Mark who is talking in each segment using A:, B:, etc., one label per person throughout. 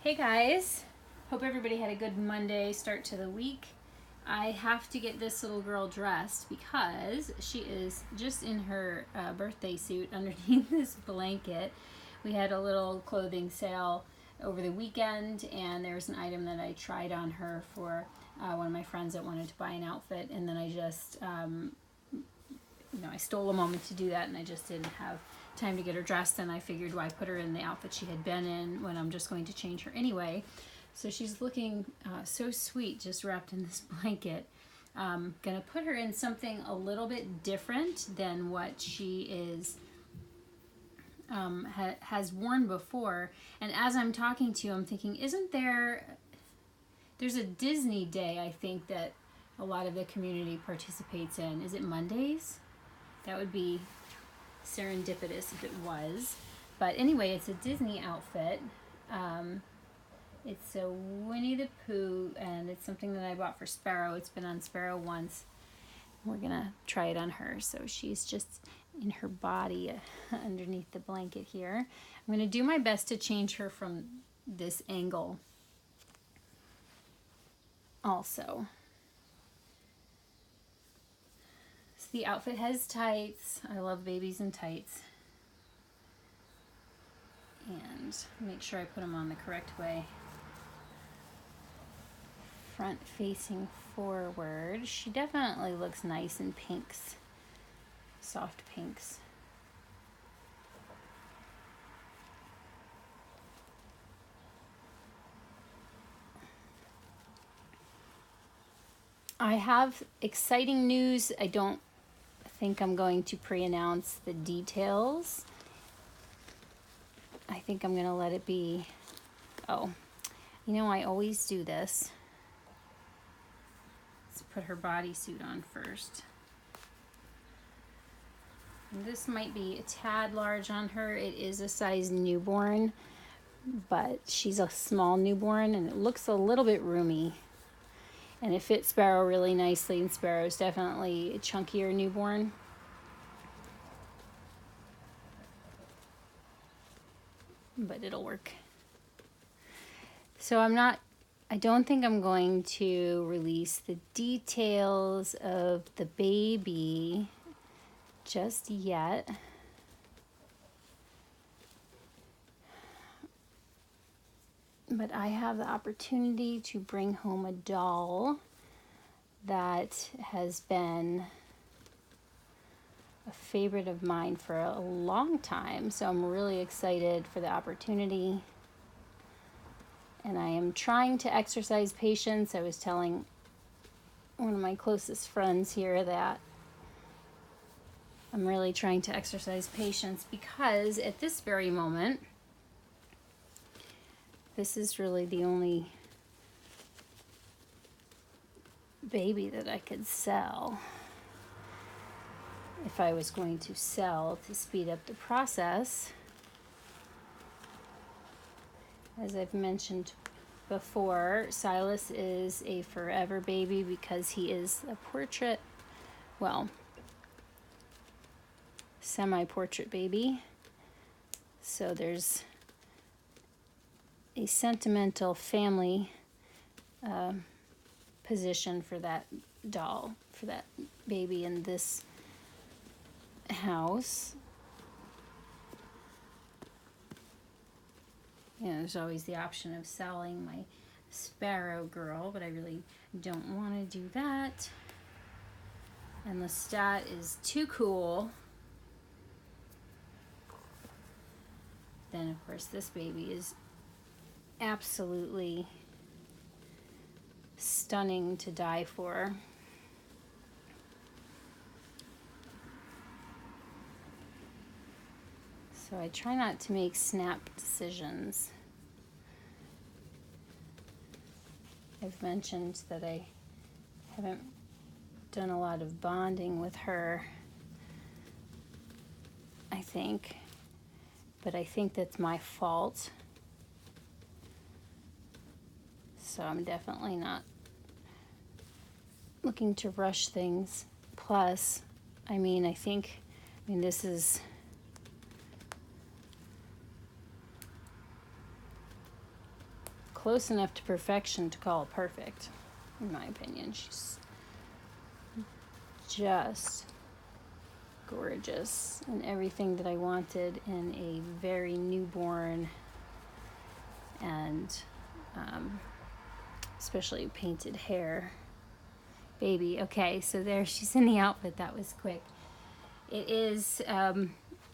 A: Hey guys, hope everybody had a good Monday start to the week. I have to get this little girl dressed because she is just in her birthday suit underneath this blanket. We had a little clothing sale over the weekend, and there was an item that I tried on her for one of my friends that wanted to buy an outfit, and then I just I stole a moment to do that, and I just didn't have time to get her dressed, and I figured why put her in the outfit she had been in when I'm just going to change her anyway. So she's looking so sweet just wrapped in this blanket. Gonna put her in something a little bit different than what she is has worn before. And as I'm talking to you, I'm thinking, there's a Disney day, I think, that a lot of the community participates in. Is it Mondays? That would be serendipitous if it was. But anyway, it's a Disney outfit. It's a Winnie the Pooh, and it's something that I bought for Sparrow. It's been on Sparrow once. We're gonna try it on her. So she's just in her body underneath the blanket here. I'm gonna do my best to change her from this angle also. So the outfit has tights. I love babies in tights. And make sure I put them on the correct way. Front facing forward. She definitely looks nice in pinks, soft pinks. I have exciting news. I don't think I'm going to pre-announce the details. I think I'm going to let it be. Oh, I always do this. Let's put her bodysuit on first. And this might be a tad large on her. It is a size newborn, but she's a small newborn, and it looks a little bit roomy. And it fits Sparrow really nicely, and Sparrow's definitely a chunkier newborn. But it'll work. So I don't think I'm going to release the details of the baby just yet. But I have the opportunity to bring home a doll that has been a favorite of mine for a long time. So I'm really excited for the opportunity. And I am trying to exercise patience. I was telling one of my closest friends here that I'm really trying to exercise patience because at this very moment, this is really the only baby that I could sell. If I was going to sell to speed up the process, as I've mentioned before, Silas is a forever baby because he is a portrait, semi-portrait baby. So there's a sentimental family position for that doll, for that baby in this house. There's always the option of selling my Sparrow girl, but I really don't want to do that. And Lestat is too cool. Then, of course, this baby is absolutely stunning to die for. So I try not to make snap decisions. I've mentioned that I haven't done a lot of bonding with her, I think, but I think that's my fault. So I'm definitely not looking to rush things. Plus, this is close enough to perfection to call perfect, in my opinion. She's just gorgeous and everything that I wanted in a very newborn and especially painted hair baby. Okay, so there she's in the outfit. That was quick. It is,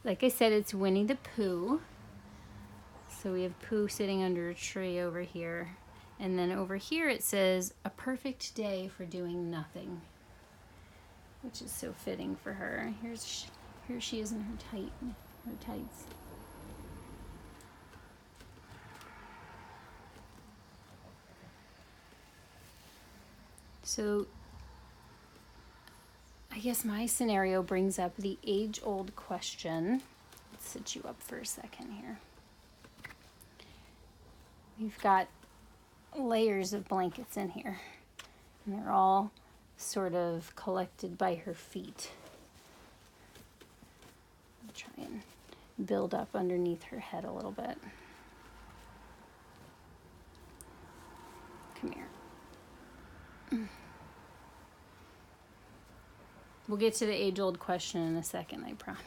A: like I said, it's Winnie the Pooh. So we have Pooh sitting under a tree over here. And then over here it says, a perfect day for doing nothing, which is so fitting for her. Here she is in her tights. So I guess my scenario brings up the age-old question. Let's sit you up for a second here. We've got layers of blankets in here, and they're all sort of collected by her feet. I'll try and build up underneath her head a little bit. Come here. We'll get to the age-old question in a second, I promise.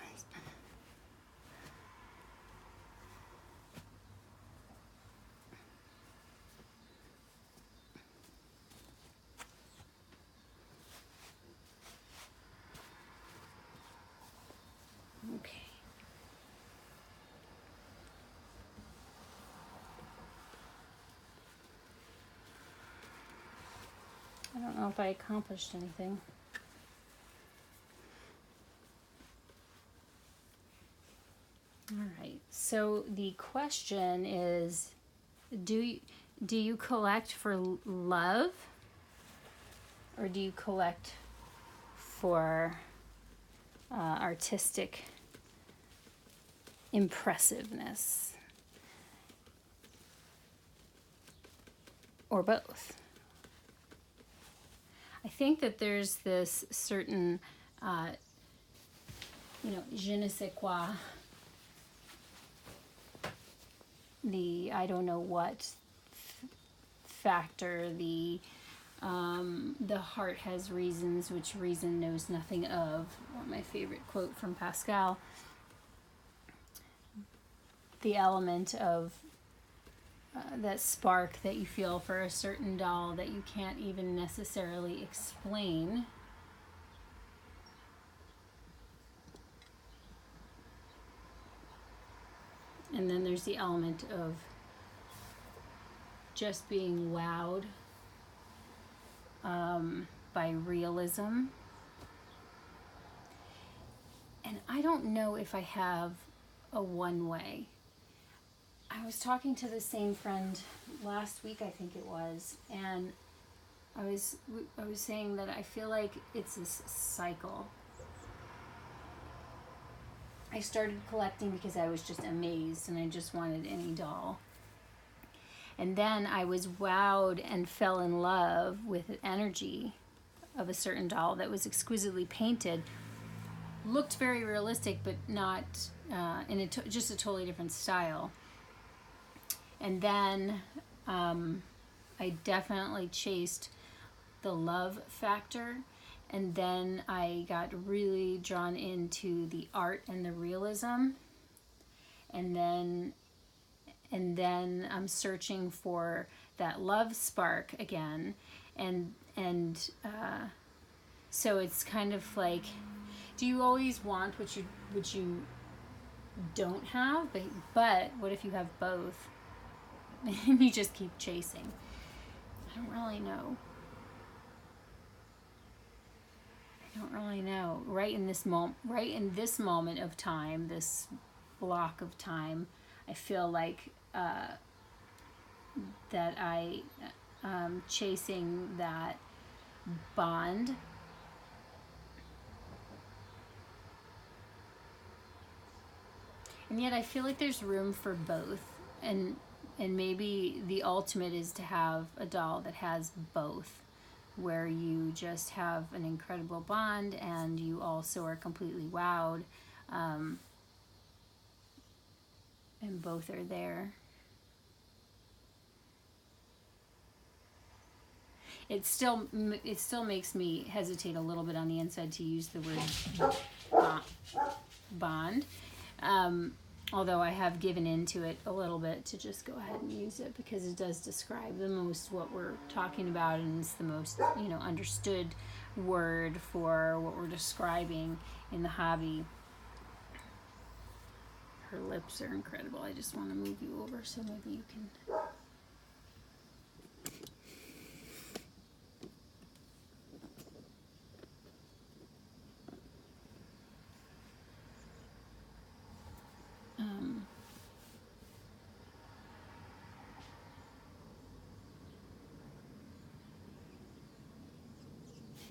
A: Okay. I don't know if I accomplished anything. All right, so the question is, do you collect for love, or do you collect for artistic impressiveness, or both? I think that there's this certain, je ne sais quoi, the I don't know what factor, the heart has reasons which reason knows nothing of, or my favorite quote from Pascal. The element of that spark that you feel for a certain doll that you can't even necessarily explain. And then there's the element of just being wowed by realism. And I don't know if I have a one way. I was talking to the same friend last week, I think it was, and I was saying that I feel like it's this cycle. I started collecting because I was just amazed and I just wanted any doll. And then I was wowed and fell in love with the energy of a certain doll that was exquisitely painted, looked very realistic, but not in just a totally different style. And then I definitely chased the love factor. And then I got really drawn into the art and the realism. And then I'm searching for that love spark again. And so it's kind of like, do you always want what you don't have? But what if you have both? And you just keep chasing? I don't really know. Right in this moment of time, this block of time, I feel like that I chasing that bond. And yet I feel like there's room for both, and maybe the ultimate is to have a doll that has both, where you just have an incredible bond and you also are completely wowed, and both are there. it still makes me hesitate a little bit on the inside to use the word bond. Although I have given into it a little bit to just go ahead and use it because it does describe the most what we're talking about, and it's the most, understood word for what we're describing in the hobby. Her lips are incredible. I just want to move you over so maybe you can...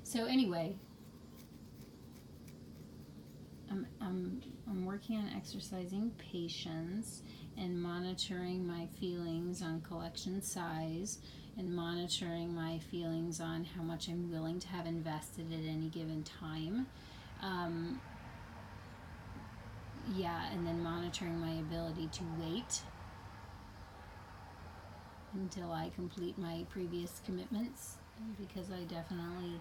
A: So anyway, I'm working on exercising patience and monitoring my feelings on collection size and monitoring my feelings on how much I'm willing to have invested at any given time. And then monitoring my ability to wait until I complete my previous commitments, because I definitely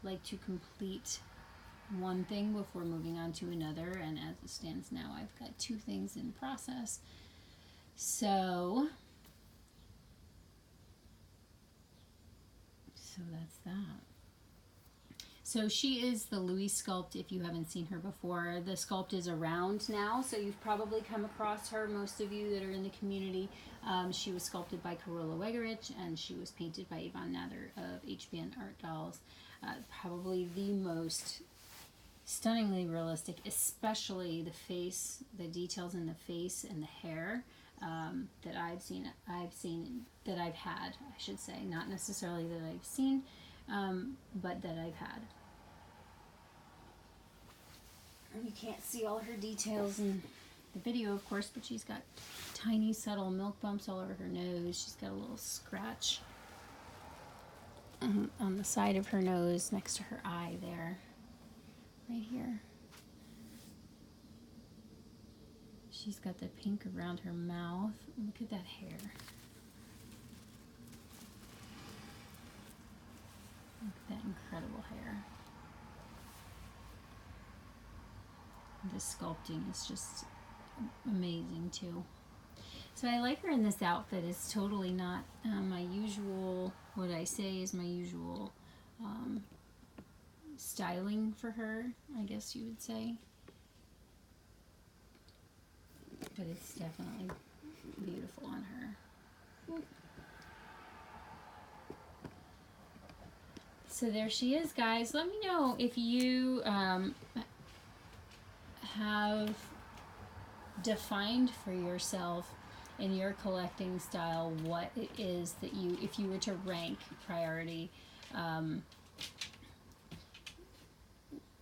A: like to complete one thing before moving on to another, and as it stands now, I've got 2 things in process. So that's that. So she is the Louis sculpt, if you haven't seen her before. The sculpt is around now, so you've probably come across her, most of you that are in the community. She was sculpted by Carola Wegerich, and she was painted by Yvonne Nather of HBN Art Dolls. Probably the most stunningly realistic, especially the face, the details in the face and the hair that I've had, I should say. Not necessarily that I've seen, but that I've had. And you can't see all her details in the video, of course, but she's got tiny, subtle milk bumps all over her nose. She's got a little scratch on the side of her nose next to her eye there, right here. She's got the pink around her mouth. Look at that hair. Look at that incredible hair. The sculpting is just amazing too. So I like her in this outfit. It's totally not my usual, what I say is my usual styling for her, I guess you would say. But it's definitely beautiful on her. So there she is, guys. Let me know if you have defined for yourself in your collecting style what it is that you, if you were to rank priority,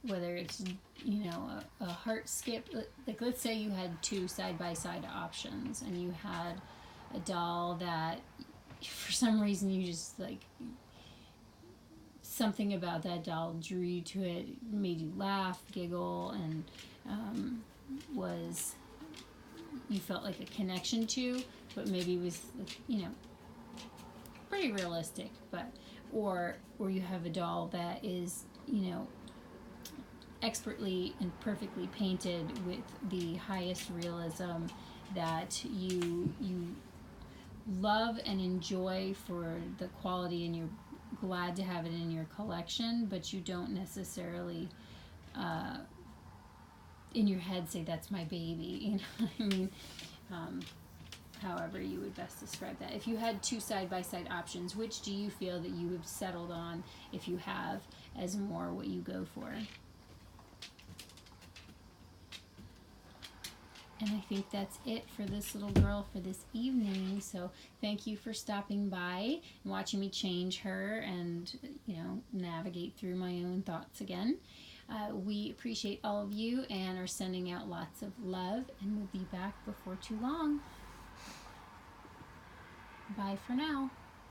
A: whether it's, a heart skip, like let's say you had 2 side-by-side options and you had a doll that for some reason you just like, something about that doll drew you to it, made you laugh, giggle, and you felt like a connection to, but maybe was, pretty realistic, but, or you have a doll that is, expertly and perfectly painted with the highest realism that you love and enjoy for the quality, and you're glad to have it in your collection, but you don't necessarily in your head say that's my baby, you know what I mean? However you would best describe that. If you had 2 side-by-side options, which do you feel that you have settled on, if you have, as more what you go for? And I think that's it for this little girl for this evening. So thank you for stopping by and watching me change her and, navigate through my own thoughts again. We appreciate all of you and are sending out lots of love, and we'll be back before too long. Bye for now.